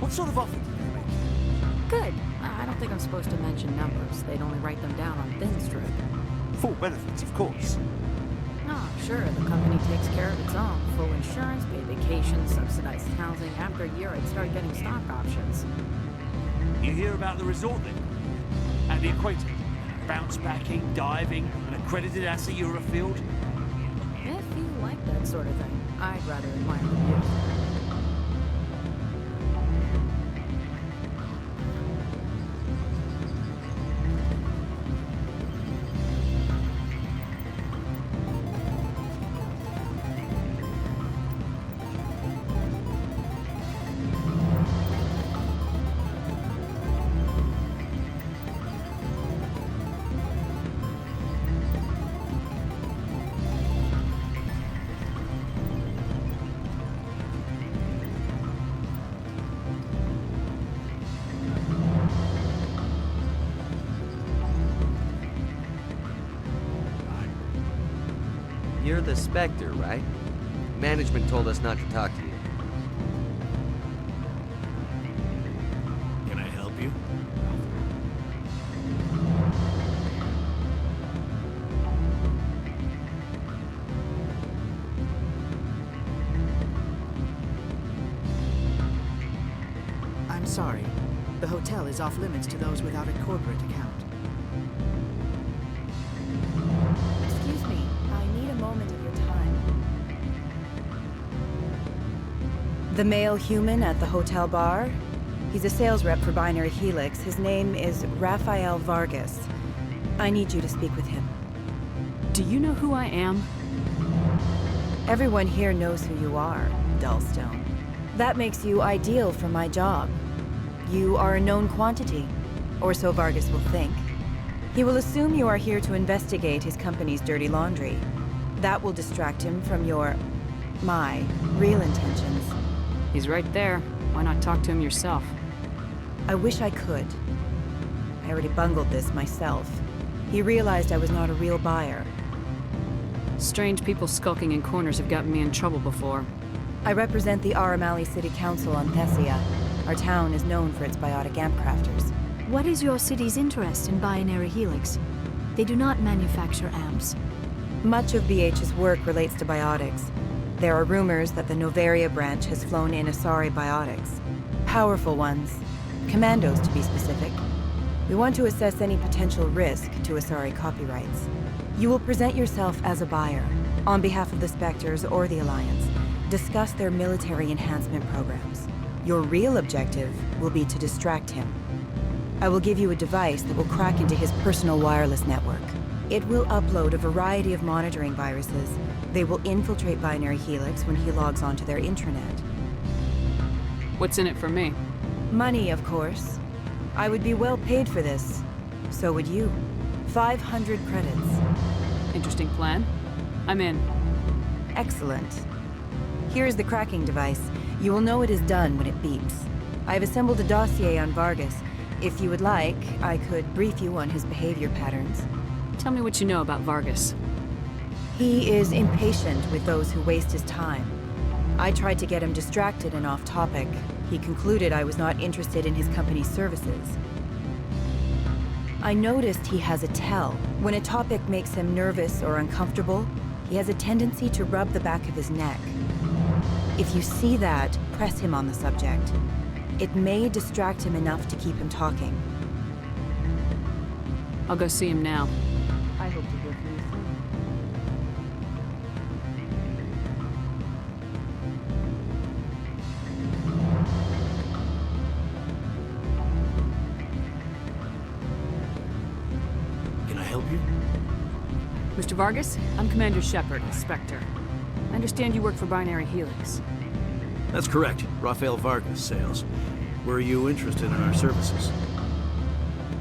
What sort of offer did they make? Good. I don't think I'm supposed to mention numbers. They'd only write them down on thin strip. Full benefits, of course. Oh, sure, the company takes care of its own. Full insurance, paid vacation, subsidized housing. After a year, I'd start getting stock options. You hear about the resort then? And the equator? Bounce backing, diving, an accredited ASA Eurofield? If you like that sort of thing, I'd rather admire the view. You're the Spectre, right? Management told us not to talk to you. Can I help you? I'm sorry. The hotel is off limits to those without a corporate account. Excuse me, I need a moment of your time. The male human at the hotel bar? He's a sales rep for Binary Helix. His name is Rafael Vargas. I need you to speak with him. Do you know who I am? Everyone here knows who you are, Dullstone. That makes you ideal for my job. You are a known quantity, or so Vargas will think. He will assume you are here to investigate his company's dirty laundry. That will distract him from my real intentions. He's right there. Why not talk to him yourself? I wish I could. I already bungled this myself. He realized I was not a real buyer. Strange people skulking in corners have gotten me in trouble before. I represent the Aramali City Council on Thessia. Our town is known for its biotic amp crafters. What is your city's interest in Binary Helix? They do not manufacture amps. Much of BH's work relates to biotics. There are rumors that the Noveria branch has flown in Asari biotics. Powerful ones. Commandos, to be specific. We want to assess any potential risk to Asari copyrights. You will present yourself as a buyer, on behalf of the Spectres or the Alliance. Discuss their military enhancement programs. Your real objective will be to distract him. I will give you a device that will crack into his personal wireless network. It will upload a variety of monitoring viruses. They will infiltrate Binary Helix when he logs onto their intranet. What's in it for me? Money, of course. I would be well paid for this. So would you. 500 credits. Interesting plan. I'm in. Excellent. Here is the cracking device. You will know it is done when it beeps. I have assembled a dossier on Vargas. If you would like, I could brief you on his behavior patterns. Tell me what you know about Vargas. He is impatient with those who waste his time. I tried to get him distracted and off topic. He concluded I was not interested in his company's services. I noticed he has a tell. When a topic makes him nervous or uncomfortable, he has a tendency to rub the back of his neck. If you see that, press him on the subject. It may distract him enough to keep him talking. I'll go see him now. I hope to hear from you soon. Can I help you? Mr. Vargas, I'm Commander Shepard, Spectre. I understand you work for Binary Helix. That's correct. Rafael Vargas, sales. Were you interested in our services?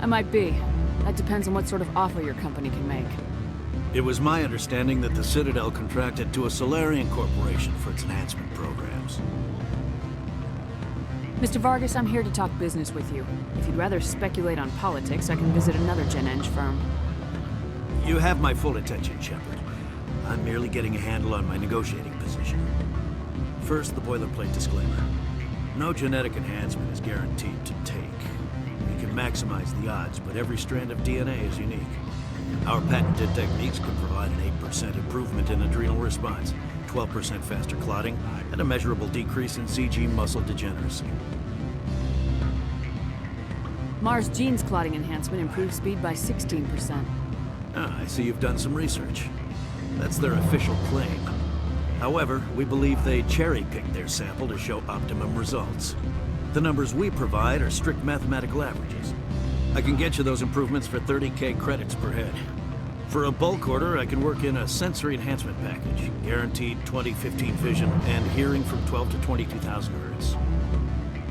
I might be. That depends on what sort of offer your company can make. It was my understanding that the Citadel contracted to a Solarian corporation for its enhancement programs. Mr. Vargas, I'm here to talk business with you. If you'd rather speculate on politics, I can visit another Gen Eng firm. You have my full attention, Shepard. I'm merely getting a handle on my negotiating position. First, the boilerplate disclaimer. No genetic enhancement is guaranteed to take. We can maximize the odds, but every strand of DNA is unique. Our patented techniques can provide an 8% improvement in adrenal response, 12% faster clotting, and a measurable decrease in CG muscle degeneracy. Mars Gene's clotting enhancement improved speed by 16%. Ah, I see you've done some research. That's their official claim. However, we believe they cherry-picked their sample to show optimum results. The numbers we provide are strict mathematical averages. I can get you those improvements for 30K credits per head. For a bulk order, I can work in a sensory enhancement package, guaranteed 20/15 vision, and hearing from 12 to 22,000 hertz.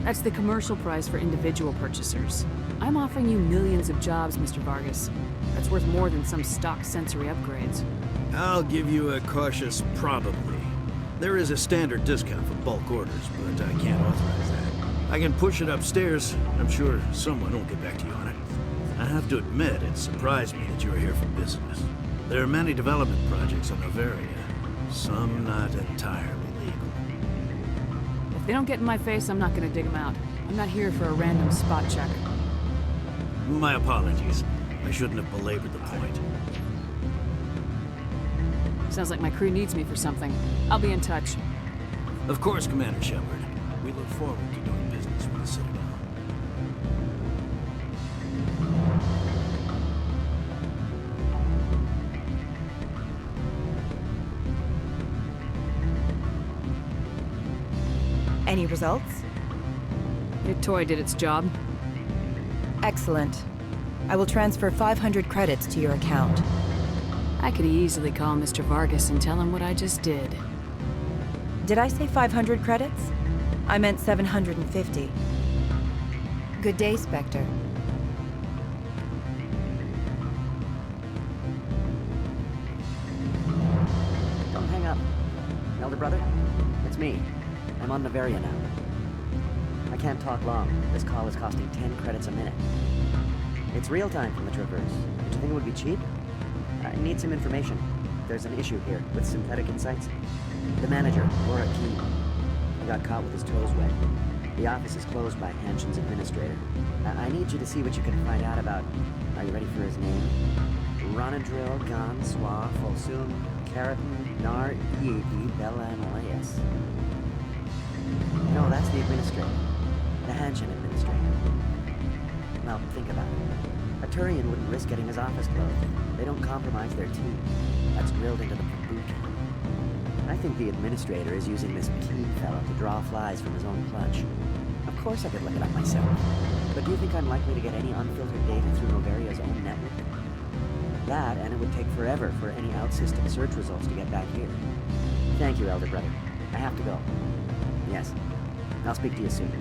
That's the commercial price for individual purchasers. I'm offering you millions of jobs, Mr. Vargas. That's worth more than some stock sensory upgrades. I'll give you a cautious probably. There is a standard discount for bulk orders, but I can't authorize that. I can push it upstairs. I'm sure someone will get back to you on it. I have to admit, it surprised me that you're here for business. There are many development projects on Noveria, some not entirely legal. If they don't get in my face, I'm not gonna dig them out. I'm not here for a random spot check. My apologies. I shouldn't have belabored the point. Sounds like my crew needs me for something. I'll be in touch. Of course, Commander Shepard. We look forward to doing business with the Citadel. Any results? Your toy did its job. Excellent. I will transfer 500 credits to your account. I could easily call Mr. Vargas and tell him what I just did. Did I say 500 credits? I meant 750. Good day, Spectre. Don't hang up. Elder brother, it's me. I'm on Noveria now. I can't talk long. This call is costing 10 credits a minute. It's real time from the Traverse. Did you think it would be cheap? I need some information. There's an issue here with synthetic insights. The manager, Laura Key, he got caught with his toes wet. The office is closed by Hanshen's administrator. I need you to see what you can find out about... Are you ready for his name? Ronadril Gan Swa Folsum Keratin Nar Iebi Bella Anoleas. No, that's the administrator. The Hanshen administrator. Now, think about it. A Turian wouldn't risk getting his office closed. They don't compromise their team. That's drilled into them from boot camp. I think the administrator is using this Key fella to draw flies from his own clutch. Of course I could look it up myself. But do you think I'm likely to get any unfiltered data through Noveria's own network? That, and it would take forever for any out-system search results to get back here. Thank you, Elder Brother. I have to go. Yes. I'll speak to you soon.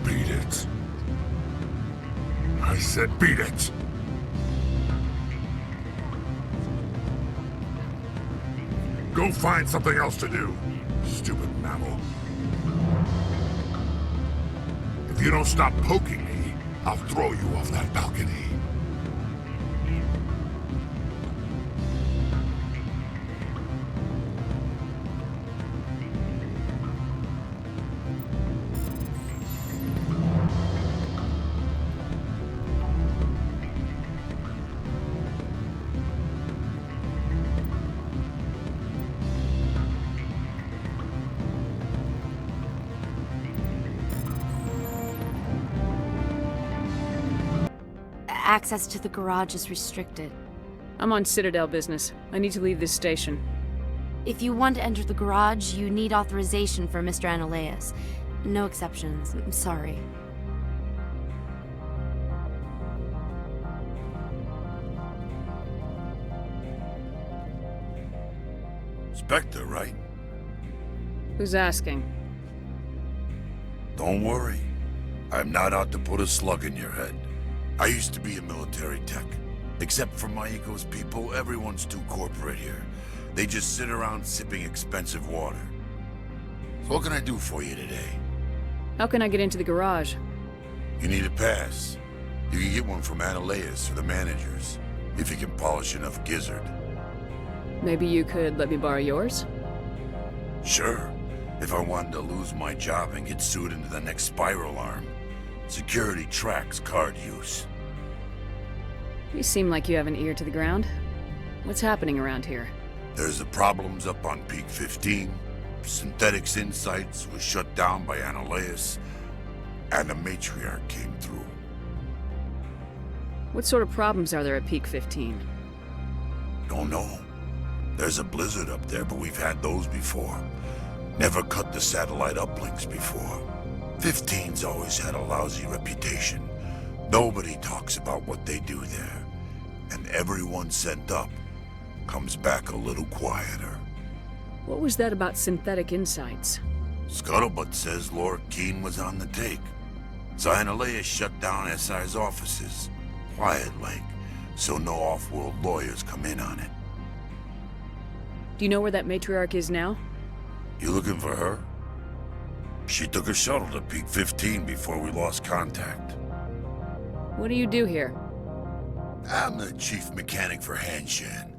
Beat it. I said beat it. Go find something else to do, stupid mammal. If you don't stop poking me, I'll throw you off that balcony. Access to the garage is restricted. I'm on Citadel business. I need to leave this station. If you want to enter the garage, you need authorization for Mr. Anoleas. No exceptions. I'm sorry. Spectre, right? Who's asking? Don't worry. I'm not out to put a slug in your head. I used to be a military tech. Except for Maiko's people, everyone's too corporate here. They just sit around sipping expensive water. So what can I do for you today? How can I get into the garage? You need a pass. You can get one from Anoleas or the managers. if you can polish enough gizzard. Maybe you could let me borrow yours? Sure, if I wanted to lose my job and get sued into the next spiral arm. Security tracks card use. You seem like you have an ear to the ground. What's happening around here? There's the problems up on Peak 15. Synthetics Insights was shut down by Annaleus, and the matriarch came through. What sort of problems are there at Peak 15? Don't know. There's a blizzard up there, but we've had those before. Never cut the satellite uplinks before. 15's always had a lousy reputation. Nobody talks about what they do there. And everyone sent up comes back a little quieter. What was that about Synthetic Insights? Scuttlebutt says Laura Keene was on the take. So Annaleus shut down SI's offices. Quiet-like, so no off-world lawyers come in on it. Do you know where that matriarch is now? You looking for her? She took a shuttle to Peak 15 before we lost contact. What do you do here? I'm the chief mechanic for Hanshan.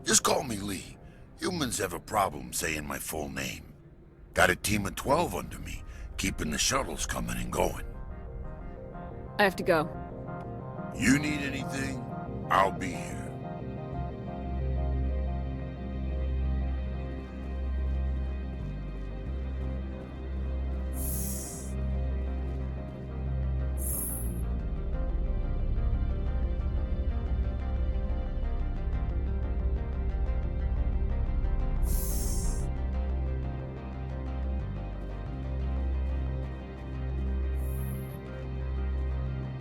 Just call me Lee. Humans have a problem saying my full name. Got a team of 12 under me, keeping the shuttles coming and going. I have to go. You need anything, I'll be here.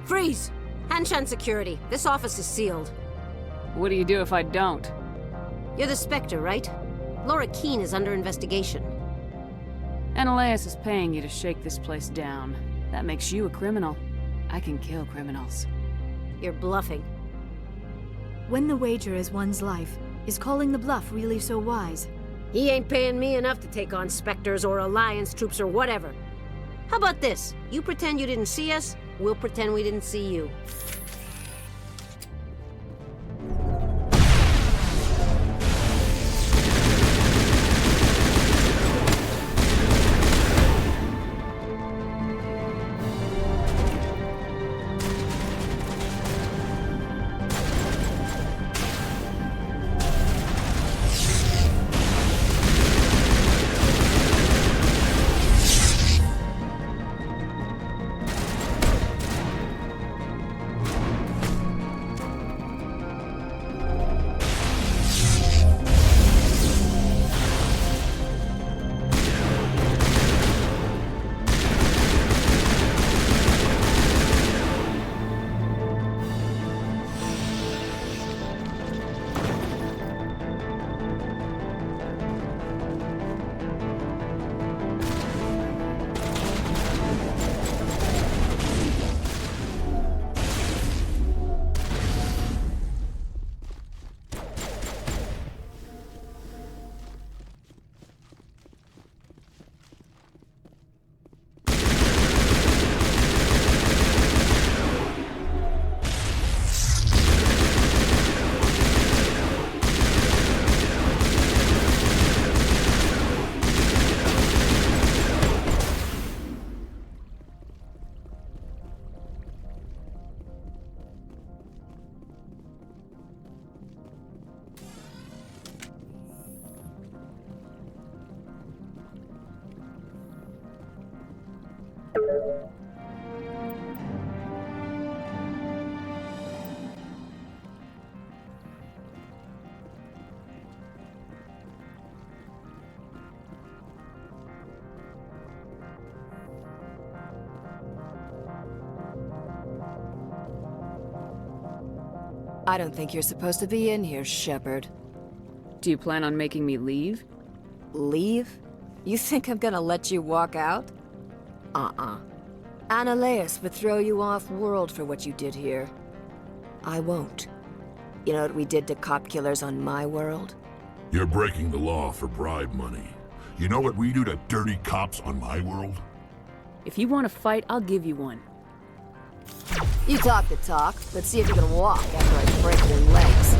Freeze! Hanshan Security, this office is sealed. What do you do if I don't? You're the Spectre, right? Laura Keene is under investigation. Annaleus is paying you to shake this place down. That makes you a criminal. I can kill criminals. You're bluffing. When the wager is one's life, is calling the bluff really so wise? He ain't paying me enough to take on Spectres or Alliance troops or whatever. How about this? You pretend you didn't see us, we'll pretend we didn't see you. I don't think you're supposed to be in here, Shepard. Do you plan on making me leave? Leave? You think I'm gonna let you walk out? Annaleus would throw you off-world for what you did here. I won't. You know what we did to cop killers on my world? You're breaking the law for bribe money. You know what we do to dirty cops on my world? If you want to fight, I'll give you one. You talk the talk. Let's see if you can walk after I break your legs.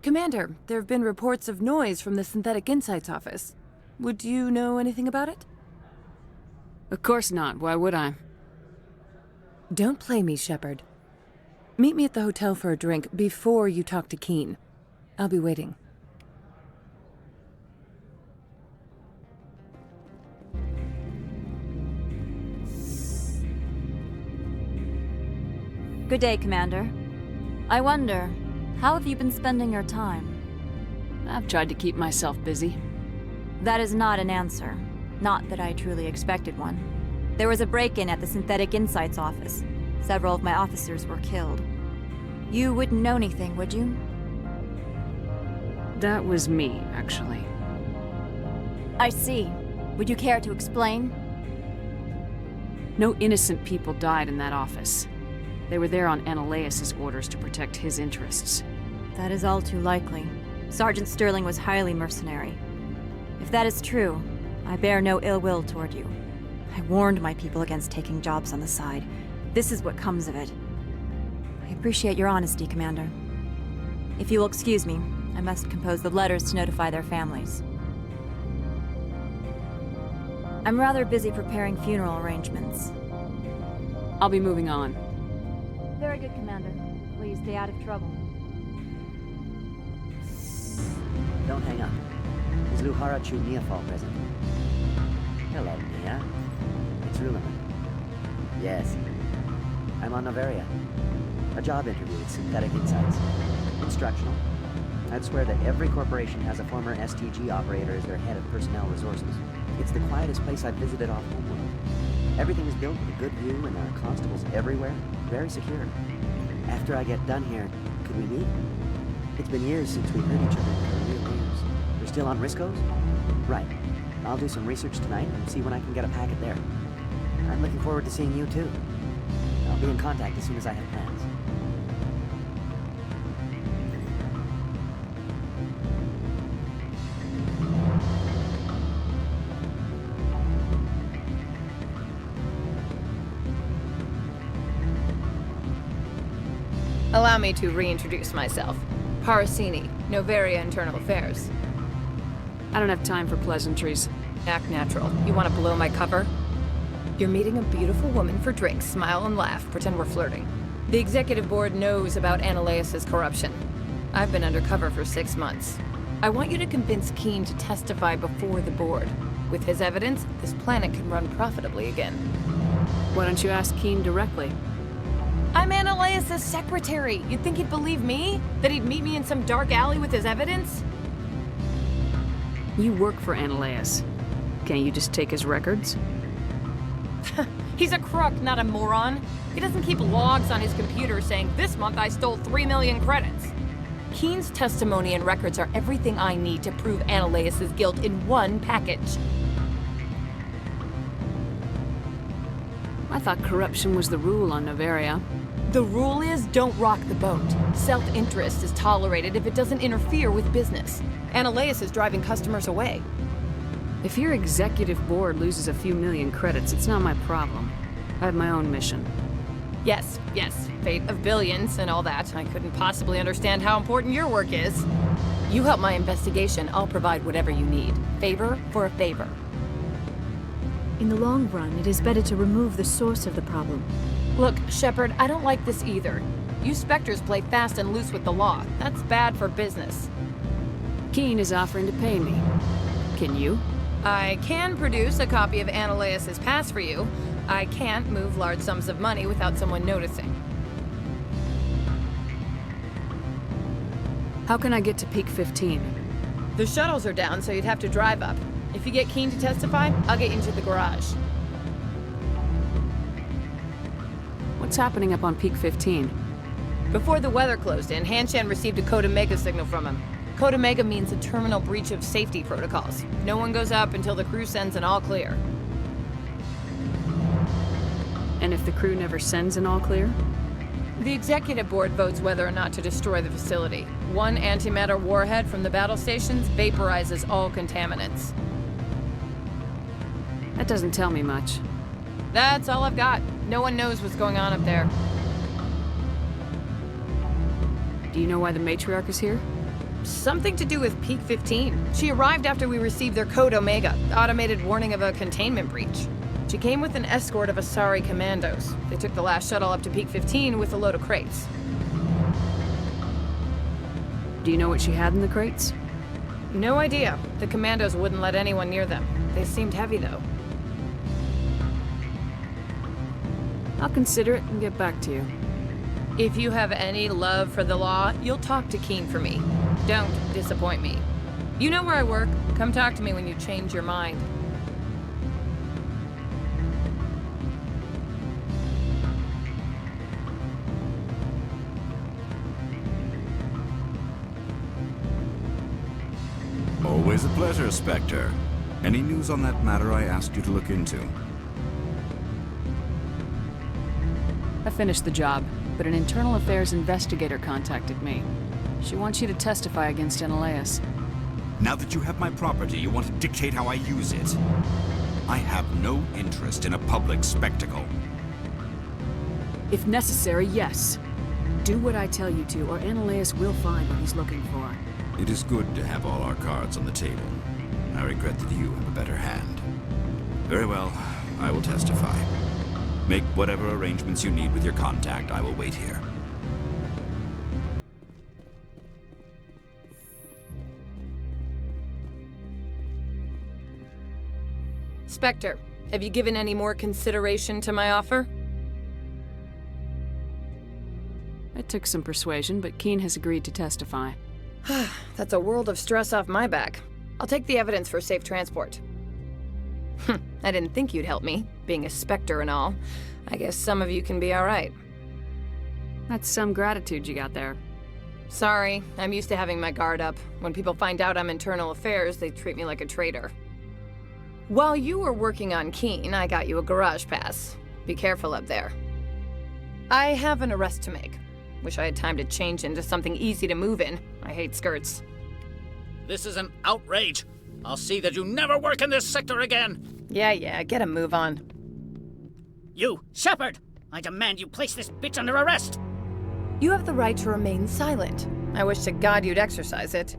Commander, there have been reports of noise from the Synthetic Insights office. Would you know anything about it? Of course not. Why would I? Don't play me, Shepard. Meet me at the hotel for a drink before you talk to Keen. I'll be waiting. Good day, Commander. I wonder, how have you been spending your time? I've tried to keep myself busy. That is not an answer. Not that I truly expected one. There was a break-in at the Synthetic Insights office. Several of my officers were killed. You wouldn't know anything, would you? That was me, actually. I see. Would you care to explain? No innocent people died in that office. They were there on Analeas' orders to protect his interests. That is all too likely. Sergeant Sterling was highly mercenary. If that is true, I bear no ill will toward you. I warned my people against taking jobs on the side. This is what comes of it. I appreciate your honesty, Commander. If you will excuse me, I must compose the letters to notify their families. I'm rather busy preparing funeral arrangements. I'll be moving on. Very good, Commander. Please stay out of trouble. Don't hang up. Is Luhara Chu Niafal present? Hello, Nia. It's Rulaman. Yes. I'm on Noveria. A job interview with Synthetic Insights. Instructional. I'd swear that every corporation has a former STG operator as their head of personnel resources. It's the quietest place I've visited off Homeworld. Everything is built with a good view and there are constables everywhere. Very secure. After I get done here, could we meet? It's been years since we heard each other with our real names. You're still on Risco's? Right. I'll do some research tonight and see when I can get a packet there. I'm looking forward to seeing you too. I'll be in contact as soon as I have plans. Allow me to reintroduce myself. Parasini, Noveria Internal Affairs. I don't have time for pleasantries. Act natural. You want to blow my cover? You're meeting a beautiful woman for drinks. Smile and laugh. Pretend we're flirting. The executive board knows about Analeas' corruption. I've been undercover for 6 months. I want you to convince Keen to testify before the board. With his evidence, this planet can run profitably again. Why don't you ask Keen directly? I'm Analeas' secretary. You'd think he'd believe me? That he'd meet me in some dark alley with his evidence? You work for Analeas. Can't you just take his records? He's a crook, not a moron. He doesn't keep logs on his computer saying, this month I stole 3 million credits. Keen's testimony and records are everything I need to prove Analeas' guilt in one package. I thought corruption was the rule on Noveria. The rule is, don't rock the boat. Self-interest is tolerated if it doesn't interfere with business. Analeas is driving customers away. If your executive board loses a few million credits, it's not my problem. I have my own mission. Yes, fate of billions and all that. I couldn't possibly understand how important your work is. You help my investigation, I'll provide whatever you need. Favor for a favor. In the long run, it is better to remove the source of the problem. Look, Shepard, I don't like this either. You Spectres play fast and loose with the law. That's bad for business. Keen is offering to pay me. Can you? I can produce a copy of Analeas' pass for you. I can't move large sums of money without someone noticing. How can I get to Peak 15? The shuttles are down, so you'd have to drive up. If you get Keen to testify, I'll get you into the garage. What's happening up on Peak 15? Before the weather closed in, Hanshan received a Code Omega signal from him. Code Omega means a terminal breach of safety protocols. No one goes up until the crew sends an all clear. And if the crew never sends an all clear? The executive board votes whether or not to destroy the facility. One antimatter warhead from the battle stations vaporizes all contaminants. That doesn't tell me much. That's all I've got. No one knows what's going on up there. Do you know why the matriarch is here? Something to do with Peak 15. She arrived after we received their Code Omega, automated warning of a containment breach. She came with an escort of Asari commandos. They took the last shuttle up to Peak 15 with a load of crates. Do you know what she had in the crates? No idea. The commandos wouldn't let anyone near them. They seemed heavy, though. I'll consider it and get back to you. If you have any love for the law, you'll talk to Keen for me. Don't disappoint me. You know where I work. Come talk to me when you change your mind. Always a pleasure, Spectre. Any news on that matter I asked you to look into? I finished the job, but an internal affairs investigator contacted me. She wants you to testify against Analeas. Now that you have my property, you want to dictate how I use it. I have no interest in a public spectacle. If necessary, yes. Do what I tell you to, or Analeas will find what he's looking for. It is good to have all our cards on the table. I regret that you have a better hand. Very well, I will testify. Make whatever arrangements you need with your contact. I will wait here. Spectre, have you given any more consideration to my offer? It took some persuasion, but Keen has agreed to testify. That's a world of stress off my back. I'll take the evidence for safe transport. I didn't think you'd help me, being a Spectre and all. I guess some of you can be alright. That's some gratitude you got there. Sorry, I'm used to having my guard up. When people find out I'm internal affairs, they treat me like a traitor. While you were working on Keen, I got you a garage pass. Be careful up there. I have an arrest to make. Wish I had time to change into something easy to move in. I hate skirts. This is an outrage. I'll see that you never work in this sector again. Yeah, get a move on. You, Shepard! I demand you place this bitch under arrest! You have the right to remain silent. I wish to God you'd exercise it.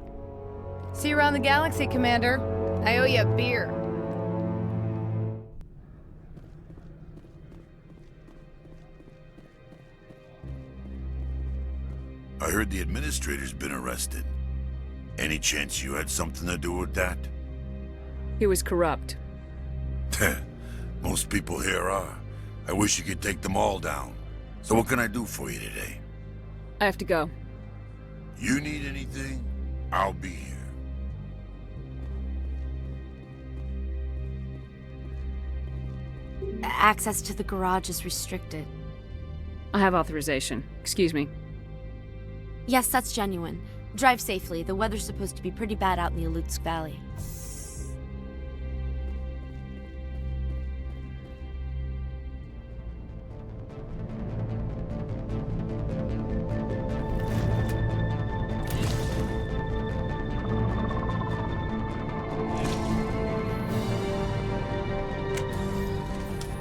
See you around the galaxy, Commander. I owe you a beer. I heard the administrator's been arrested. Any chance you had something to do with that? He was corrupt. Most people here are. I wish you could take them all down. So what can I do for you today? I have to go. You need anything? I'll be here. Access to the garage is restricted. I have authorization. Excuse me. Yes, that's genuine. Drive safely. The weather's supposed to be pretty bad out in the Alutsk Valley.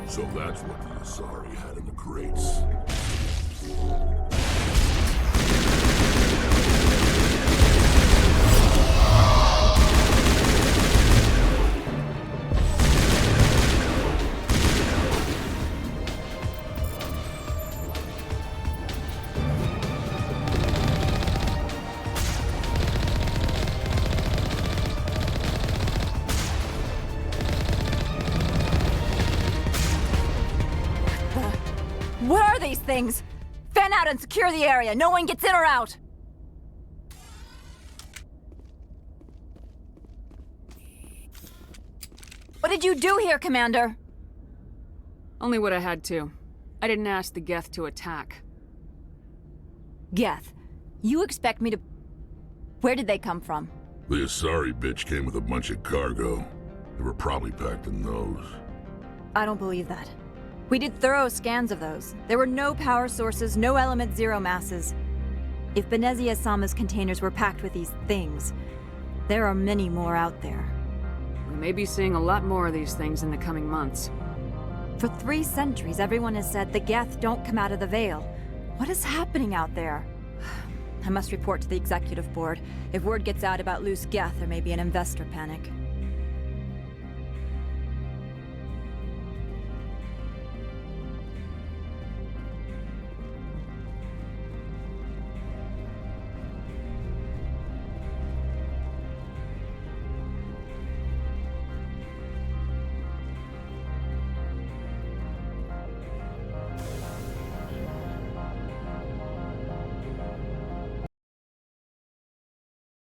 So that's what the Asari had in the crates. What are these things? Fan out and secure the area. No one gets in or out. What did you do here, Commander? Only what I had to. I didn't ask the Geth to attack. Geth, you expect me to... Where did they come from? The Asari bitch came with a bunch of cargo. They were probably packed in those. I don't believe that. We did thorough scans of those. There were no power sources, no element zero masses. If Benezia Sama's containers were packed with these things, there are many more out there. We may be seeing a lot more of these things in the coming months. For 3 centuries, everyone has said the Geth don't come out of the Veil. What is happening out there? I must report to the executive board. If word gets out about loose Geth, there may be an investor panic.